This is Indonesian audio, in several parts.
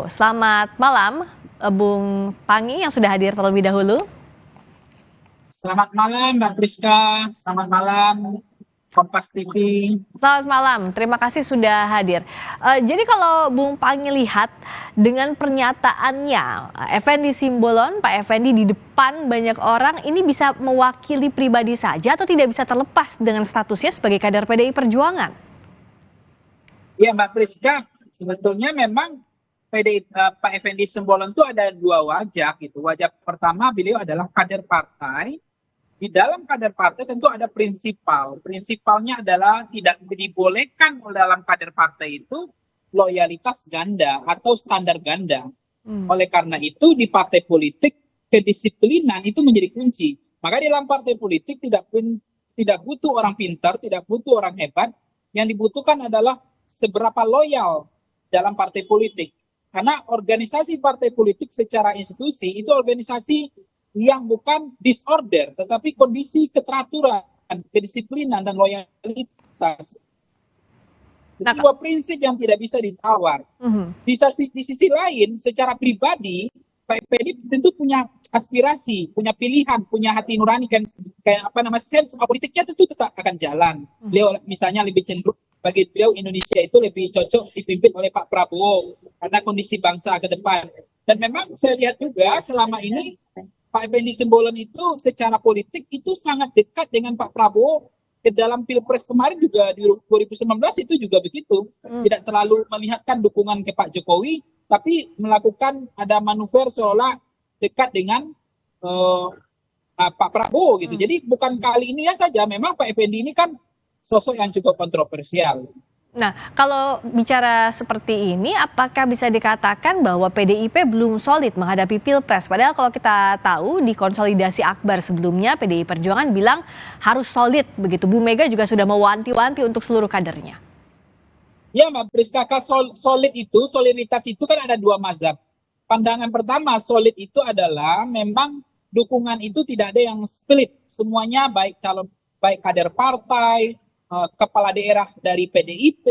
Selamat malam, Bung Pangi yang sudah hadir terlebih dahulu. Selamat malam Mbak Priska, selamat malam Kompas TV. Selamat malam, terima kasih sudah hadir. Jadi kalau Bung Pangi lihat dengan pernyataannya Effendi Simbolon, Pak Effendi di depan banyak orang, ini bisa mewakili pribadi saja atau tidak bisa terlepas dengan statusnya sebagai kader PDI Perjuangan? Ya Mbak Priska, sebetulnya memang Pak Effendi Simbolon itu ada dua wajah gitu. Wajah pertama beliau adalah kader partai. Di dalam kader partai tentu ada prinsipal. Prinsipalnya adalah tidak dibolehkan dalam kader partai itu loyalitas ganda atau standar ganda. Oleh karena itu di partai politik kedisiplinan itu menjadi kunci. Maka di dalam partai politik tidak butuh orang pintar, tidak butuh orang hebat. Yang dibutuhkan adalah seberapa loyal dalam partai politik. Karena organisasi partai politik secara institusi itu organisasi yang bukan disorder, tetapi kondisi keteraturan, kedisiplinan, dan loyalitas. Itu dua prinsip yang tidak bisa ditawar. Di sisi lain, secara pribadi, Pak Effendi tentu punya aspirasi, punya pilihan, punya hati nurani, sense politiknya tentu tetap akan jalan. Beliau misalnya lebih cenderung, bagi beliau Indonesia itu lebih cocok dipimpin oleh Pak Prabowo karena kondisi bangsa ke depan. Dan memang saya lihat juga selama ini Pak Effendi Simbolon itu secara politik itu sangat dekat dengan Pak Prabowo. Ke dalam Pilpres kemarin juga di 2019 itu juga begitu. Tidak terlalu melihatkan dukungan ke Pak Jokowi, tapi melakukan ada manuver seolah dekat dengan Pak Prabowo gitu. Jadi bukan kali ini ya saja, memang Pak Effendi ini kan sosok yang cukup kontroversial. Nah, kalau bicara seperti ini, apakah bisa dikatakan bahwa PDIP belum solid menghadapi Pilpres? Padahal kalau kita tahu di konsolidasi akbar sebelumnya, PDI Perjuangan bilang harus solid begitu. Bu Mega juga sudah mewanti-wanti untuk seluruh kadernya. Ya Mbak Priska, soliditas itu kan ada dua mazhab. Pandangan pertama, solid itu adalah memang dukungan itu tidak ada yang split. Semuanya baik kader partai, kepala daerah dari PDIP,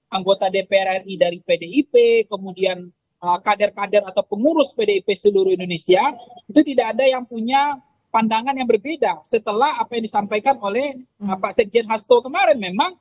anggota DPR RI dari PDIP, kemudian kader-kader atau pengurus PDIP seluruh Indonesia, itu tidak ada yang punya pandangan yang berbeda. Setelah apa yang disampaikan oleh Pak Sekjen Hasto kemarin, memang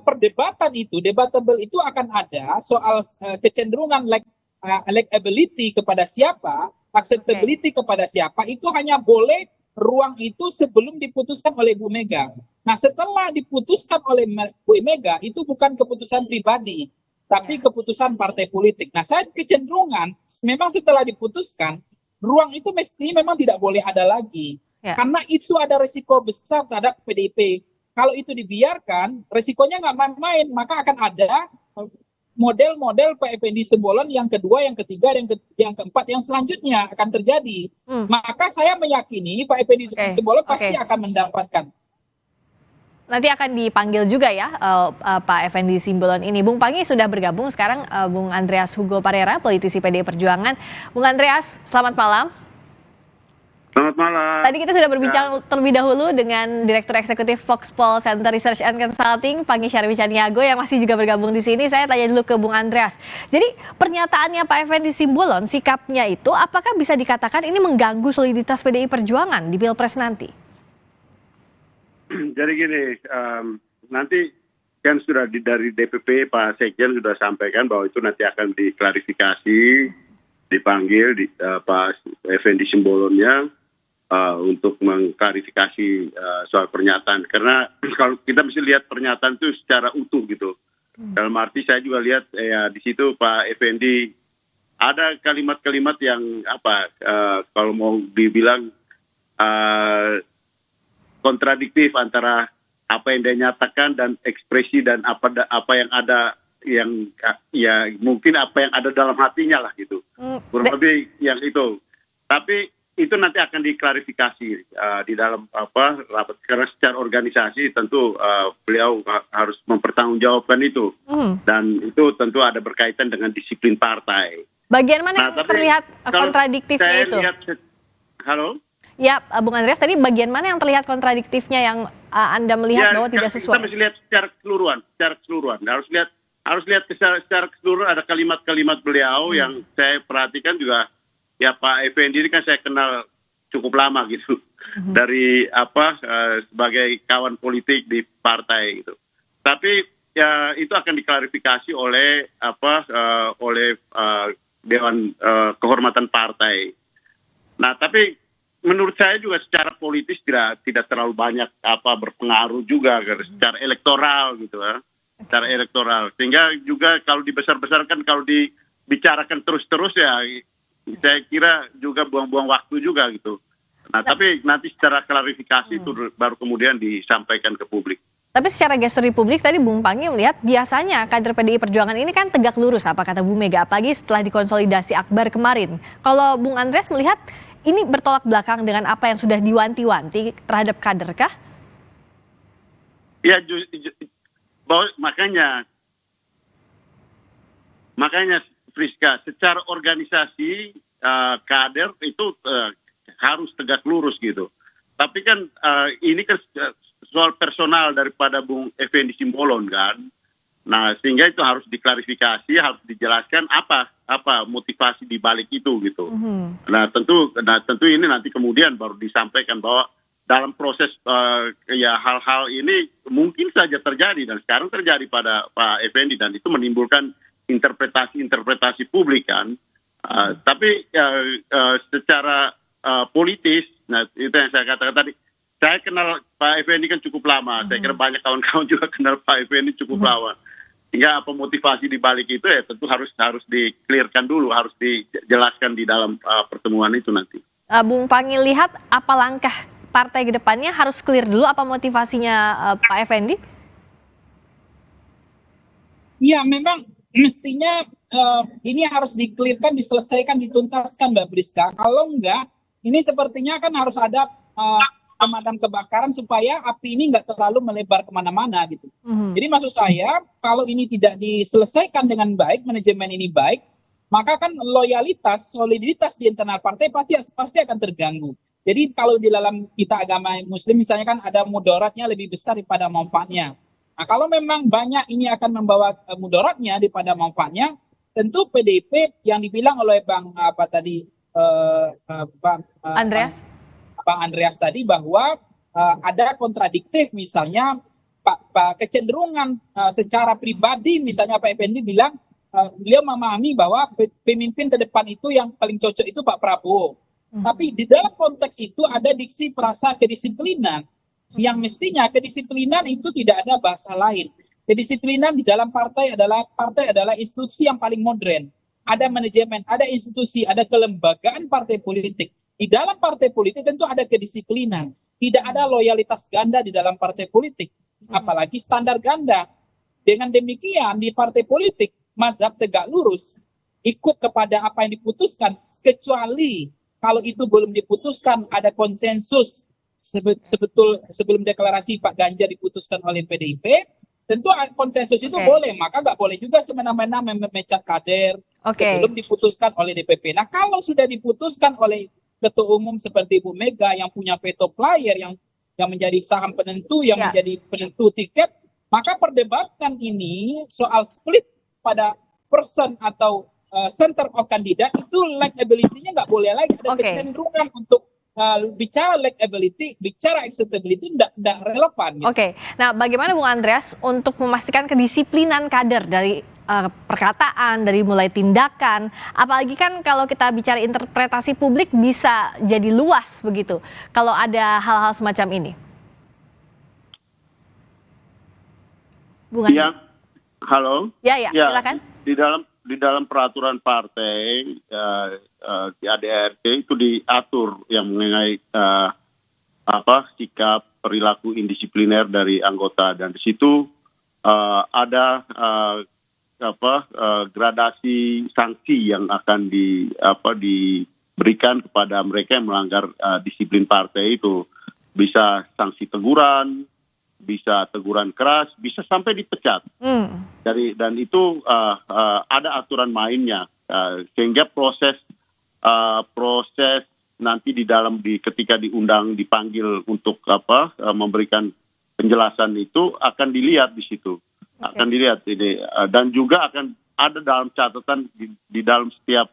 perdebatan itu, debatable itu akan ada soal kecenderungan likability kepada siapa, acceptability kepada siapa, itu hanya boleh ruang itu sebelum diputuskan oleh Bu Mega. Nah, setelah diputuskan oleh Bu Mega, itu bukan keputusan pribadi, tapi keputusan partai politik. Nah, saya kecenderungan memang setelah diputuskan, ruang itu mesti memang tidak boleh ada lagi. Karena itu ada risiko besar terhadap PDIP. Kalau itu dibiarkan, risikonya nggak main-main, maka akan ada model-model Pak Effendi Simbolon yang kedua, yang ketiga, yang keempat, yang selanjutnya akan terjadi. Maka saya meyakini Pak Effendi Simbolon pasti akan mendapatkan. Nanti akan dipanggil juga ya Pak Effendi Simbolon ini. Bung Pangi sudah bergabung sekarang Bung Andreas Hugo Parera, politisi PDI Perjuangan. Bung Andreas, selamat malam. Selamat malam. Tadi kita sudah berbincang terlebih dahulu dengan Direktur Eksekutif Foxpol Center Research and Consulting, Pangi Syarwi Caniago, yang masih juga bergabung di sini. Saya tanya dulu ke Bung Andreas. Jadi pernyataannya Pak Effendi Simbolon, sikapnya itu apakah bisa dikatakan ini mengganggu soliditas PDI Perjuangan di Pilpres nanti? Jadi gini, nanti kan sudah dari DPP Pak Sekjen sudah sampaikan bahwa itu nanti akan diklarifikasi, dipanggil Pak Effendi Simbolonnya untuk mengklarifikasi soal pernyataan. Karena kalau kita mesti lihat pernyataan itu secara utuh gitu. Dalam arti saya juga lihat di situ Pak Effendi ada kalimat-kalimat yang kalau mau dibilang kontradiktif antara apa yang dia nyatakan dan ekspresi dan apa yang ada yang ya mungkin apa yang ada dalam hatinya lah gitu. Kurang lebih yang itu. Tapi itu nanti akan diklarifikasi di dalam rapat, karena secara organisasi tentu beliau harus mempertanggungjawabkan itu. Dan itu tentu ada berkaitan dengan disiplin partai. Bagian mana yang terlihat kontradiktifnya itu? Halo? Ya, Bung Andreas, tadi bagian mana yang terlihat kontradiktifnya yang Anda melihat bahwa tidak sesuai? Kita mesti lihat secara keseluruhan. Harus lihat harus lihat secara keseluruhan. Ada kalimat-kalimat beliau yang saya perhatikan juga. Ya Pak Effendi ini kan saya kenal cukup lama gitu dari sebagai kawan politik di partai gitu. Tapi ya itu akan diklarifikasi oleh Dewan Kehormatan Partai. Nah, tapi menurut saya juga secara politis tidak terlalu banyak berpengaruh juga secara elektoral gitu ya. Secara elektoral. Sehingga juga kalau dibesar-besarkan, kalau dibicarakan terus-terus ya saya kira juga buang-buang waktu juga gitu. Nah, tapi nanti secara klarifikasi itu baru kemudian disampaikan ke publik. Tapi secara gestur di publik tadi Bung Pangi melihat biasanya kader PDI Perjuangan ini kan tegak lurus, apa kata Bu Mega, apalagi setelah dikonsolidasi Akbar kemarin. Kalau Bung Andreas melihat ini bertolak belakang dengan apa yang sudah diwanti-wanti terhadap kader kah? Ya, makanya Friska, secara organisasi kader itu harus tegak lurus gitu. Tapi kan ini kan soal personal daripada Bung Effendi Simbolon kan. Nah, sehingga itu harus diklarifikasi, harus dijelaskan apa motivasi di balik itu gitu. Nah, tentu ini nanti kemudian baru disampaikan bahwa dalam proses hal-hal ini mungkin saja terjadi dan sekarang terjadi pada Pak Effendi dan itu menimbulkan interpretasi publik kan. Tapi secara politis, nah itu yang saya katakan tadi, saya kenal Pak Effendi kan cukup lama. Saya kira banyak kawan-kawan juga kenal Pak Effendi cukup lama. Hingga apa motivasi di balik itu ya tentu harus di-clearkan dulu, harus dijelaskan di dalam pertemuan itu nanti. Bung Pangi lihat apa langkah partai ke depannya, harus clear dulu apa motivasinya Pak Effendi? Iya, memang mestinya ini harus dikelirkan, diselesaikan, dituntaskan Mbak Priska. Kalau enggak, ini sepertinya kan harus ada pemadam kebakaran supaya api ini enggak terlalu melebar kemana-mana gitu. Jadi maksud saya, kalau ini tidak diselesaikan dengan baik, manajemen ini baik, maka kan loyalitas, soliditas di internal partai pasti akan terganggu. Jadi kalau di dalam kita agama Muslim misalnya kan ada mudaratnya lebih besar daripada manfaatnya. Nah, kalau memang banyak ini akan membawa mudaratnya daripada manfaatnya, tentu PDIP yang dibilang oleh Bang Andreas tadi bahwa ada kontradiktif, misalnya Pak kecenderungan secara pribadi, misalnya Pak Effendi bilang beliau memahami bahwa pemimpin ke depan itu yang paling cocok itu Pak Prabowo. Tapi di dalam konteks itu ada diksi frasa kedisiplinan. Yang mestinya kedisiplinan itu tidak ada bahasa lain. Kedisiplinan di dalam partai adalah institusi yang paling modern. Ada manajemen, ada institusi, ada kelembagaan partai politik. Di dalam partai politik tentu ada kedisiplinan. Tidak ada loyalitas ganda di dalam partai politik. Apalagi standar ganda. Dengan demikian di partai politik, mazhab tegak lurus, ikut kepada apa yang diputuskan, kecuali kalau itu belum diputuskan, ada konsensus sebelum deklarasi Pak Ganjar diputuskan oleh PDIP, tentu konsensus itu boleh, maka nggak boleh juga semena-mena memecat kader sebelum diputuskan oleh DPP. Nah, kalau sudah diputuskan oleh Ketua Umum seperti Bu Mega yang punya veto player, yang menjadi saham penentu, yang menjadi penentu tiket, maka perdebatan ini soal split pada person atau center of kandidat itu likability-nya nggak boleh lagi, ada kecenderungan untuk bicara likability, bicara acceptability tidak relevan. Oke, nah bagaimana Bung Andreas untuk memastikan kedisiplinan kader dari perkataan, dari mulai tindakan, apalagi kan kalau kita bicara interpretasi publik bisa jadi luas begitu kalau ada hal-hal semacam ini. Bung Andreas. Halo. Ya, silakan. Di dalam peraturan partai di ADRT itu diatur yang mengenai sikap perilaku indisipliner dari anggota, dan di situ ada gradasi sanksi yang akan diberikan kepada mereka yang melanggar disiplin partai itu. Bisa sanksi teguran, bisa teguran keras, bisa sampai dipecat. Dan itu ada aturan mainnya, sehingga proses nanti ketika diundang, dipanggil untuk memberikan penjelasan itu akan dilihat di situ. akan dilihat ini. Dan juga akan ada dalam catatan di dalam setiap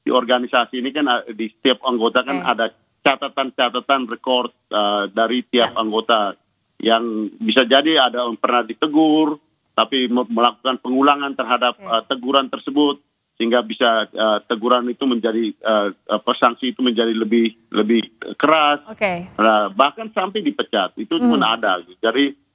di organisasi ini kan di setiap anggota kan ada catatan-catatan rekor dari tiap anggota yang bisa jadi ada yang pernah ditegur tapi melakukan pengulangan terhadap teguran tersebut sehingga bisa teguran itu menjadi sanksi itu menjadi lebih keras, bahkan sampai dipecat itu pun ada. Jadi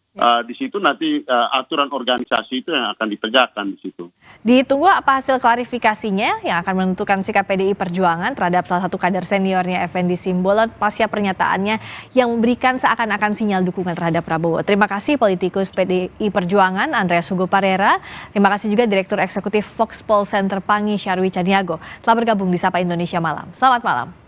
di situ nanti aturan organisasi itu yang akan ditegakkan di situ. Ditunggu apa hasil klarifikasinya yang akan menentukan sikap PDI Perjuangan terhadap salah satu kader seniornya Effendi Simbolon pasca pernyataannya yang memberikan seakan-akan sinyal dukungan terhadap Prabowo. Terima kasih politikus PDI Perjuangan Andreas Hugo Parera. Terima kasih juga Direktur Eksekutif Foxpol Center Pangi Syarwi Caniago telah bergabung di Sapa Indonesia Malam. Selamat malam.